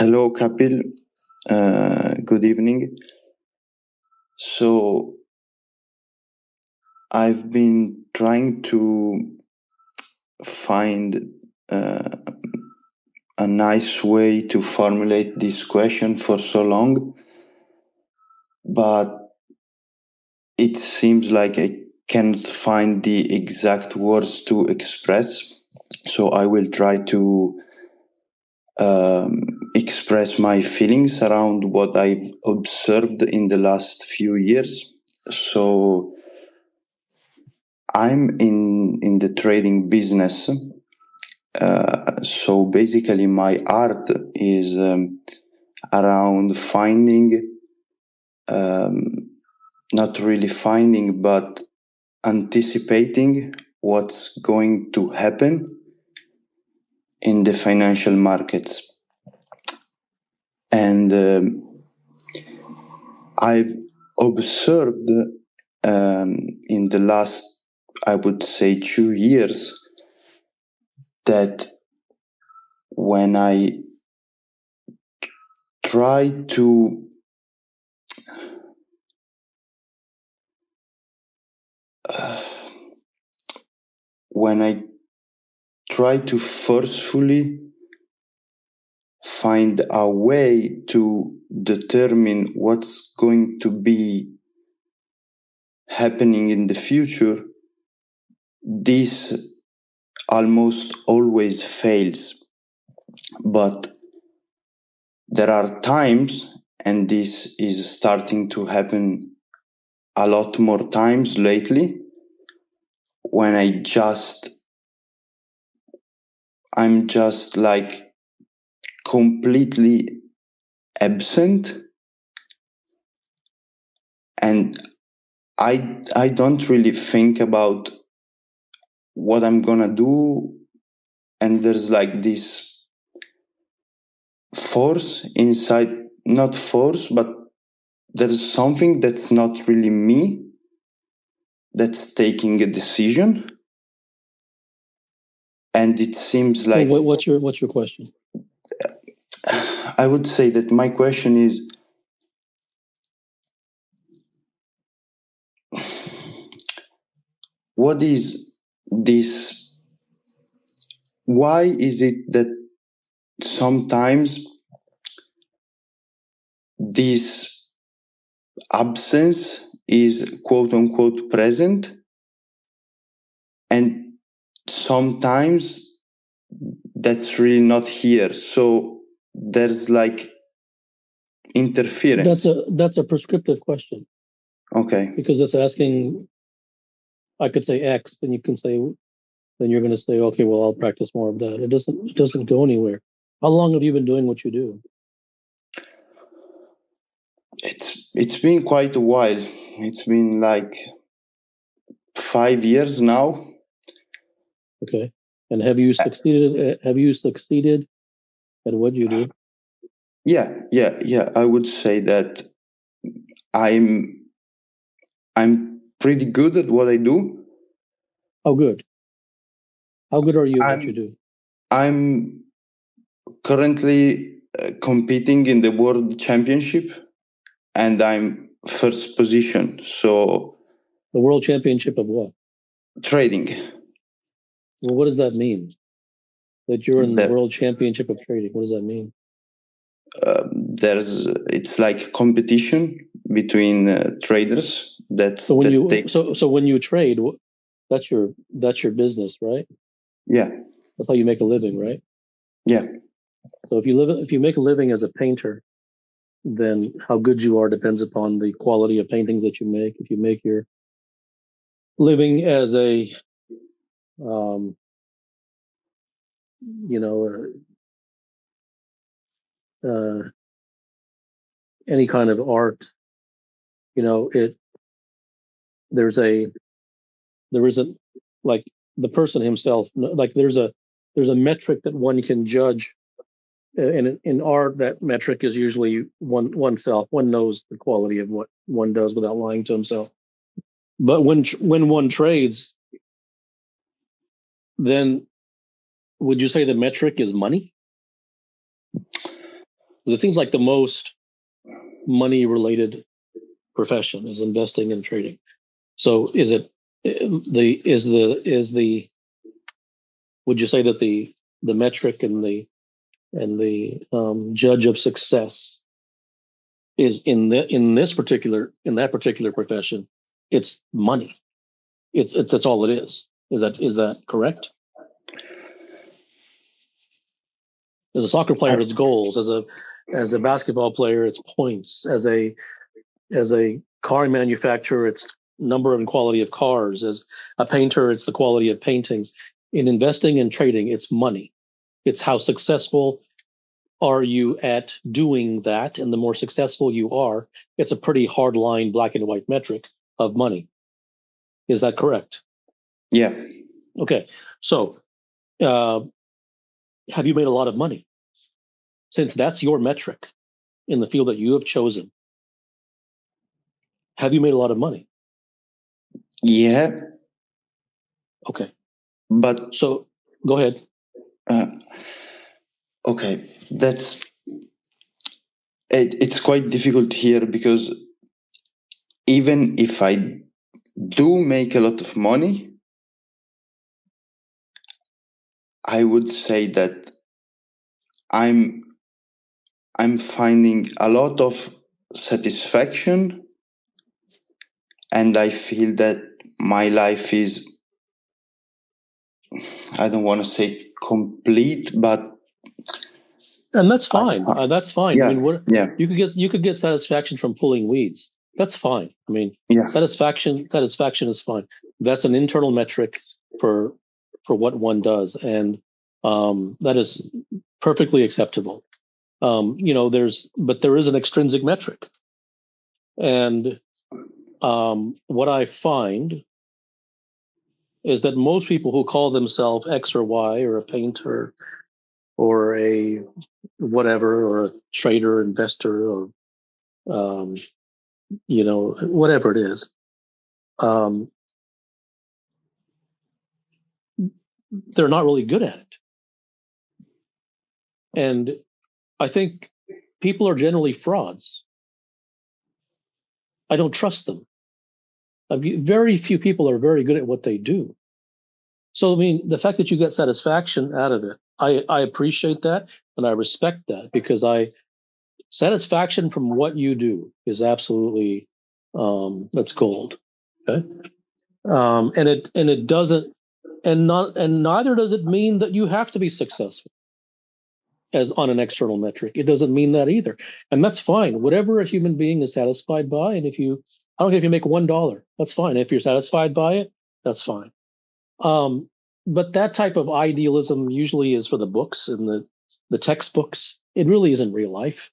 Hello, Kapil. Good evening. So, I've been trying to find uh, a nice way to formulate this question for so long, but it seems like I can't find the exact words to express. So, I will try to um, express my feelings around what I've observed in the last few years. So, I'm in the trading business. So basically, my art is around finding, um, not really finding, but anticipating what's going to happen in the financial markets. And I've observed in the last, I would say, 2 years that when I try to when I try to forcefully find a way to determine what's going to be happening in the future, this almost always fails. But there are times, and this is starting to happen a lot more times lately, when I'm just like completely absent, and I don't really think about what I'm gonna do, and there's like this force inside, not force, but there's something that's not really me that's taking a decision, and it seems like what's your question? I would say that my question is, what is this? Why is it that sometimes this absence is quote unquote present, and sometimes that's really not here? So there's like interference. That's a prescriptive question. Okay. Because it's asking, I could say X, and you can say, then you're going to say, okay, well, I'll practice more of that. It doesn't go anywhere. How long have you been doing what you do? It's been quite a while. It's been like 5 years now. Okay. And have you succeeded? Have you succeeded at what you do? Yeah. I would say that I'm pretty good at what I do. How good? How good are you at what you do? I'm currently competing in the world championship, and I'm first position. So The world championship of what? trading. Well, what does that mean? That you're in the world championship of trading. What does that mean? It's like competition between traders. So when you trade, that's your business, right? Yeah. That's how you make a living, right? Yeah. So if you make a living as a painter, then how good you are depends upon the quality of paintings that you make. If you make your living as a um, you know any kind of art, there isn't, like, the person himself, like there's a metric that one can judge. And in art, that metric is usually oneself. One knows the quality of what one does without lying to himself. But when one trades, then would you say the metric is money? It seems like the most money related profession is investing and trading. So is it the would you say that the metric and the judge of success is in that particular profession, it's money. It's that's all it is. Is that correct? As a soccer player, it's goals. As a basketball player, it's points. As a car manufacturer, it's number and quality of cars. As a painter, it's the quality of paintings. In investing and trading, it's money. It's how successful are you at doing that? And the more successful you are, it's a pretty hard line, black and white metric of money. Is that correct? Yeah. Okay. So, have you made a lot of money? Since that's your metric in the field that you have chosen, have you made a lot of money? Yeah. Okay. But So, go ahead. Okay, it's quite difficult here because even if I do make a lot of money, I would say that I'm I'm finding a lot of satisfaction, and I feel that my life is, I don't want to say complete, but And that's fine. That's fine. I yeah, mean, what yeah, you could get satisfaction from pulling weeds. That's fine. I mean, yeah, satisfaction is fine. That's an internal metric for what one does, and that is perfectly acceptable. But there is an extrinsic metric, and what I find is that most people who call themselves X or Y or a painter or a whatever or a trader, investor, or um, whatever it is. Um, they're not really good at it. And I think people are generally frauds. I don't trust them. Very few people are very good at what they do. So, I mean, the fact that you get satisfaction out of it, I appreciate that and I respect that because satisfaction from what you do is absolutely, that's gold. Okay. And it doesn't, and neither does it mean that you have to be successful as on an external metric. It doesn't mean that either. And that's fine. Whatever a human being is satisfied by, and I don't care if you make $1, that's fine. If you're satisfied by it, that's fine. But that type of idealism usually is for the books and the textbooks. It really isn't real life.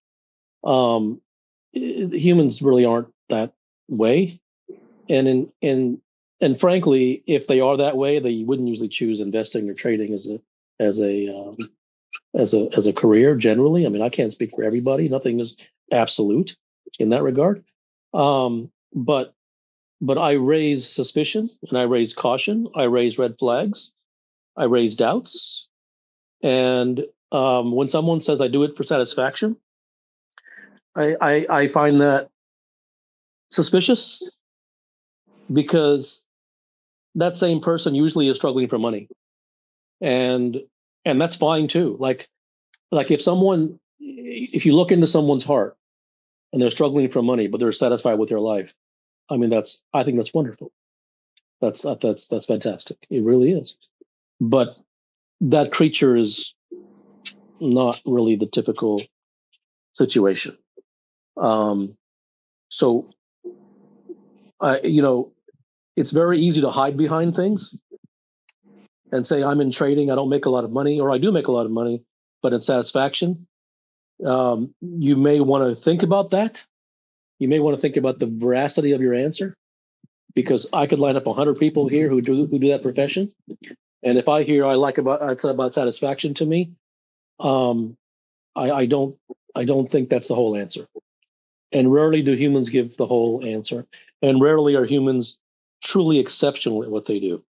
Humans really aren't that way. And frankly, if they are that way, they wouldn't usually choose investing or trading as a as a career generally. I mean, I can't speak for everybody. Nothing is absolute in that regard. But I raise suspicion and I raise caution. I raise red flags. I raise doubts. And when someone says I do it for satisfaction, I find that suspicious because that same person usually is struggling for money, and that's fine too. Like if you look into someone's heart and they're struggling for money, but they're satisfied with their life. I mean, I think that's wonderful. That's fantastic. It really is. But that creature is not really the typical situation. Um, so it's very easy to hide behind things and say I'm in trading. I don't make a lot of money, or I do make a lot of money, but in satisfaction, you may want to think about that. You may want to think about the veracity of your answer because I could line up 100 people here who do that profession, and if I hear it's about satisfaction to me, um, I don't think that's the whole answer. And rarely do humans give the whole answer, and rarely are humans truly exceptional at what they do.